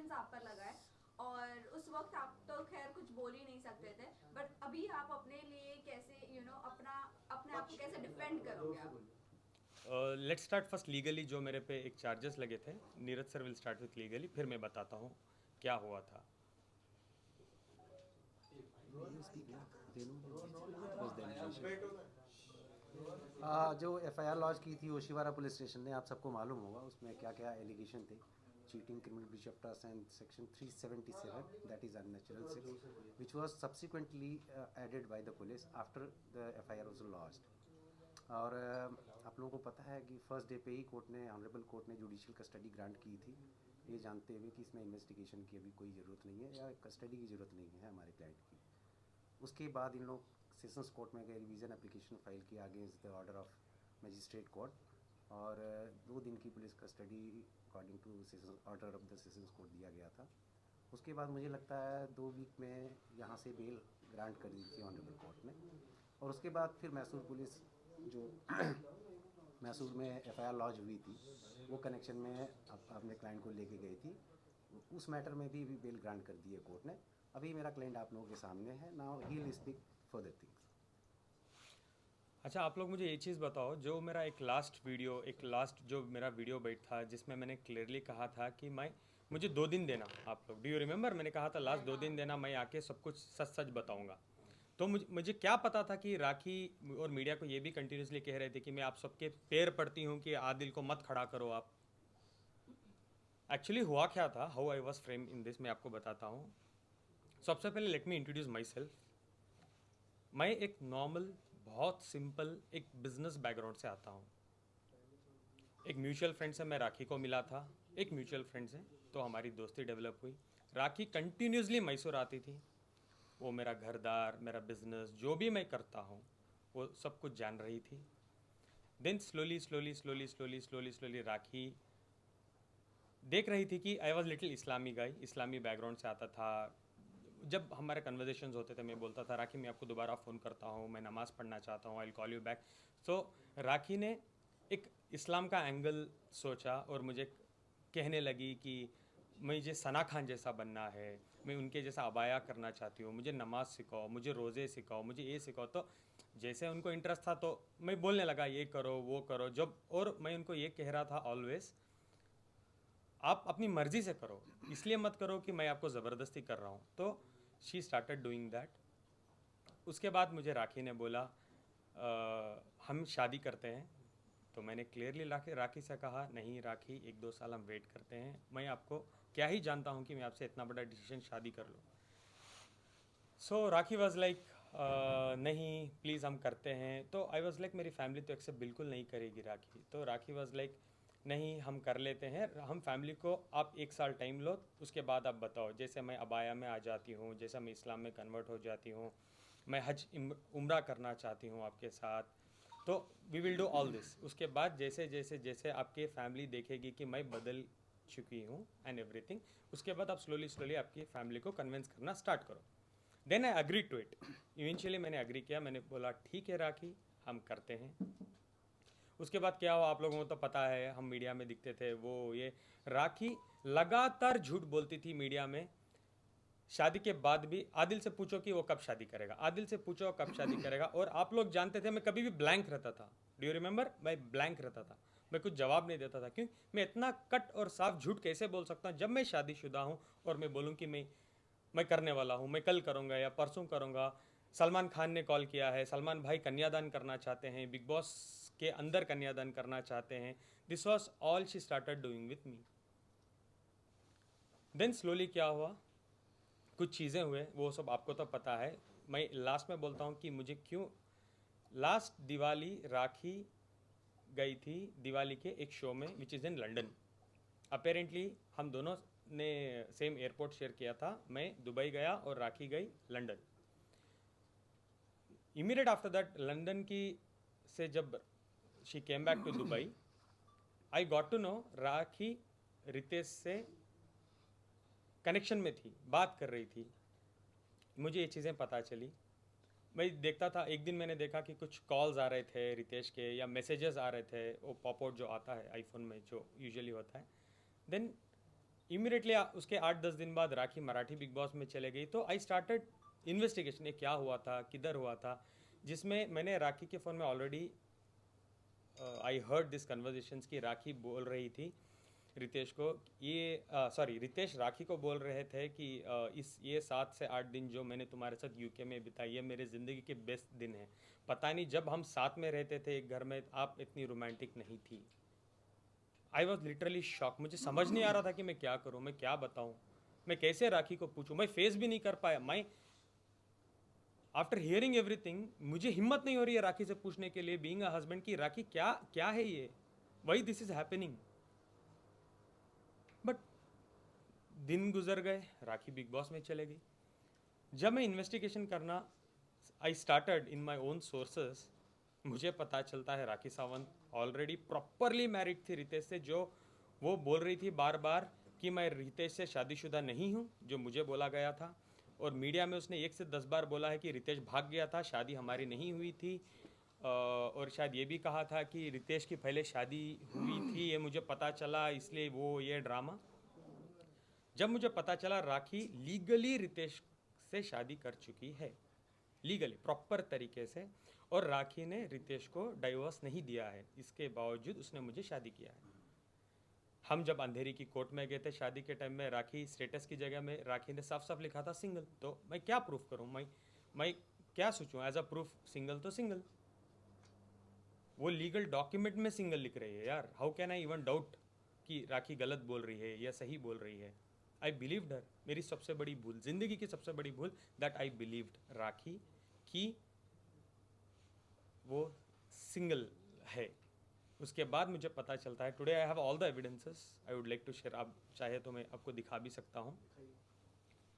Suspense आप पर लगा है और उस वक्त आप तो खैर कुछ बोल ही नहीं सकते थे, बट अभी आप अपने लिए कैसे अपना अपने आप को कैसे डिफेंड करोगे आप? Let's start first legally. जो मेरे पे एक चार्जेस लगे थे, Neeraj sir will start with legally, फिर मैं बताता हूँ क्या हुआ था। जो एफआईआर लॉन्च की थी ओशिवारा पुलिस स्टेशन ने, आप सबको मालूम होगा उसमें क्या क्या एलिगेशन थे। Cheating, criminal breach of trust and section 377, that is unnatural sex, which was subsequently added by the police after the FIR was launched. और आप लोगों को पता है कि फर्स्ट डे पे ही ऑनरेबल कोर्ट ने जुडिशियल कस्टडी ग्रांट की थी, ये जानते हुए कि इसमें इन्वेस्टिगेशन की अभी कोई ज़रूरत नहीं है या कस्टडी की ज़रूरत नहीं है हमारे क्लाइंट की। उसके बाद इन लोग सेशंस कोर्ट में गए, रिवीजन एप्लीकेशन फाइल किया against the order of magistrate court, और 2 दिन की police custody according to session order of the sessions court दिया गया था। उसके बाद मुझे लगता है 2 वीक में यहाँ से बेल ग्रांट कर दी थी ऑनरेबल कोर्ट ने। और उसके बाद फिर मैसूर पुलिस जो मैसूर में एफआईआर लॉन्च हुई थी, वो कनेक्शन में अपने क्लाइंट को लेके गई थी। उस मैटर में भी बेल ग्रांट कर दी है कोर्ट ने। अभी मेरा क्लाइंट आप लोगों के सामने है, now he will speak further things. अच्छा, आप लोग मुझे ये चीज़ बताओ, जो मेरा एक लास्ट जो मेरा वीडियो बैठ था जिसमें मैंने क्लियरली कहा था कि मुझे 2 दिन देना। आप लोग डू यू रिमेंबर, मैंने कहा था लास्ट 2 दिन देना, मैं आके सब कुछ सच सच बताऊंगा। तो मुझे क्या पता था कि राखी और मीडिया को ये भी कंटिन्यूसली कह रहे थे कि मैं आप सबके पैर पड़ती हूँ कि आदिल को मत खड़ा करो आप। एक्चुअली हुआ क्या था, how I was frame in this, मैं आपको बताता हूँ। सबसे पहले let me introduce my self. मैं एक नॉर्मल, बहुत सिंपल एक बिजनेस बैकग्राउंड से आता हूँ। एक म्यूचुअल फ्रेंड से मैं राखी को मिला था, एक म्यूचुअल फ्रेंड से, तो हमारी दोस्ती डेवलप हुई। राखी कंटिन्यूसली मैसूर आती थी, वो मेरा घरदार, मेरा बिजनेस, जो भी मैं करता हूँ वो सब कुछ जान रही थी। Then slowly slowly slowly slowly slowly slowly Rakhi देख रही थी कि आई वॉज लिटिल इस्लामी गाई, इस्लामी बैकग्राउंड से आता था। जब हमारे कन्वर्जेशन होते थे मैं बोलता था राखी मैं आपको दोबारा फ़ोन करता हूँ, मैं नमाज़ पढ़ना चाहता हूँ, आई कॉल यू बैक। सो राखी ने एक इस्लाम का एंगल सोचा और मुझे कहने लगी कि मुझे सना खान जैसा बनना है, मैं उनके जैसा अबाया करना चाहती हूँ, मुझे नमाज सिखाओ, मुझे रोज़े सिखाओ, मुझे ये सिखाओ। तो जैसे उनको इंटरेस्ट था तो मैं बोलने लगा ये करो वो करो। जब और मैं उनको ये कह रहा था ऑलवेज, आप अपनी मर्जी से करो, इसलिए मत करो कि मैं आपको ज़बरदस्ती कर रहा हूँ। तो शी स्टार्टेड डूइंग दैट। उसके बाद मुझे राखी ने बोला हम शादी करते हैं। तो मैंने क्लियरली राखी से कहा नहीं राखी, 1-2 साल हम वेट करते हैं, मैं आपको क्या ही जानता हूँ कि मैं आपसे इतना बड़ा डिसीजन शादी कर लूँ। सो राखी वॉज लाइक नहीं प्लीज़ हम करते हैं। तो आई वॉज लाइक मेरी फैमिली तो एक्सेप्ट बिल्कुल नहीं करेगी राखी। तो राखी वॉज लाइक नहीं हम कर लेते हैं, हम फैमिली को आप 1 साल टाइम लो, उसके बाद आप बताओ। जैसे मैं अबाया में आ जाती हूँ, जैसे मैं इस्लाम में कन्वर्ट हो जाती हूँ, मैं हज उम्रा करना चाहती हूँ आपके साथ, तो we will do all this. उसके बाद जैसे जैसे जैसे आपकी फैमिली देखेगी कि मैं बदल चुकी हूँ एंड एवरीथिंग, उसके बाद आप स्लोली स्लोली आपकी फैमिली को कन्विंस करना स्टार्ट करो। Then I agree to it. Eventually मैंने अग्री किया, मैंने बोला ठीक है राखी हम करते हैं। उसके बाद क्या हुआ आप लोगों को तो पता है, हम मीडिया में दिखते थे वो ये। राखी लगातार झूठ बोलती थी मीडिया में। शादी के बाद भी आदिल से पूछो कि वो कब शादी करेगा, आदिल से पूछो कब शादी करेगा। और आप लोग जानते थे मैं कभी भी ब्लैंक रहता था। डू यू रिमेंबर, मैं ब्लैंक रहता था, मैं कुछ जवाब नहीं देता था। क्यों, मैं इतना कट और साफ झूठ कैसे बोल सकता हूँ जब मैं शादीशुदा हूँ और मैं बोलूँ कि मैं करने वाला हूँ, मैं कल करूँगा या परसों करूँगा। सलमान खान ने कॉल किया है, सलमान भाई कन्यादान करना चाहते हैं, बिग बॉस के अंदर कन्यादान करना चाहते हैं। This was all she started doing with me. Then slowly क्या हुआ, कुछ चीज़ें हुए, वो सब आपको तो पता है। मैं लास्ट में बोलता हूँ कि मुझे क्यों। लास्ट दिवाली राखी गई थी दिवाली के एक शो में which is in London. Apparently हम दोनों ने सेम एयरपोर्ट शेयर किया था, मैं दुबई गया और राखी गई London. Immediate after that London की से जब she came back to Dubai, I got to know Rakhi Ritesh से कनेक्शन में थी, बात कर रही थी। मुझे ये चीज़ें पता चली। मैं देखता था, एक दिन मैंने देखा कि कुछ कॉल्स आ रहे थे रितेश के या मैसेजेस आ रहे थे, वो पॉपआउट जो आता है आईफोन में जो यूजुअली होता है। देन इमीडिएटली उसके 8-10 दिन बाद राखी मराठी बिग बॉस में चले गई, तो आई स्टार्टेड इन्वेस्टिगेशन, ये क्या हुआ था, किधर हुआ था, जिसमें मैंने राखी के फ़ोन में already I heard this conversations की राखी बोल रही थी रितेश को, रितेश राखी को बोल रहे थे कि ये 7 से 8 दिन जो मैंने तुम्हारे साथ यूके में बिताई है मेरे ज़िंदगी के बेस्ट दिन है। पता नहीं जब हम साथ में रहते थे एक घर में आप इतनी रोमांटिक नहीं थी। आई वॉज लिटरली शॉक, मुझे समझ नहीं आ रहा था कि मैं क्या करूँ, मैं क्या बताऊँ, मैं कैसे राखी को पूछूँ, मैं फेस भी नहीं कर पाया। मैं आफ्टर हियरिंग एवरीथिंग मुझे हिम्मत नहीं हो रही है राखी से पूछने के लिए, बीइंग अ हस्बैंड, की राखी क्या क्या है ये, वही दिस इज हैपनिंग। बट दिन गुजर गए, राखी बिग बॉस में चले गई। जब मैं इन्वेस्टिगेशन करना I started in my own sources, मुझे पता चलता है Rakhi Sawant already properly married थी रितेश से, जो वो बोल रही थी बार बार कि मैं रितेश से शादीशुदा नहीं हूँ, जो मुझे बोला गया था। और मीडिया में उसने 1 से 10 बार बोला है कि रितेश भाग गया था, शादी हमारी नहीं हुई थी। और शायद ये भी कहा था कि रितेश की पहले शादी हुई थी, ये मुझे पता चला, इसलिए वो ये ड्रामा। जब मुझे पता चला राखी लीगली रितेश से शादी कर चुकी है, लीगली प्रॉपर तरीके से, और राखी ने रितेश को डाइवोर्स नहीं दिया है, इसके बावजूद उसने मुझे शादी किया है। हम जब अंधेरी की कोर्ट में गए थे शादी के टाइम में, राखी स्टेटस की जगह में राखी ने साफ साफ लिखा था सिंगल। तो मैं क्या प्रूफ करूं, मैं क्या सोचूं, एज अ प्रूफ सिंगल तो सिंगल। वो लीगल डॉक्यूमेंट में सिंगल लिख रही है यार, how can I even doubt कि राखी गलत बोल रही है या सही बोल रही है। आई बिलीव्ड हर। मेरी सबसे बड़ी भूल, जिंदगी की सबसे बड़ी भूल, दैट आई बिलीव्ड राखी कि वो सिंगल है। उसके बाद मुझे पता चलता है, today I have all the evidences, I would like to share. आप चाहे तो मैं आपको दिखा भी सकता हूँ।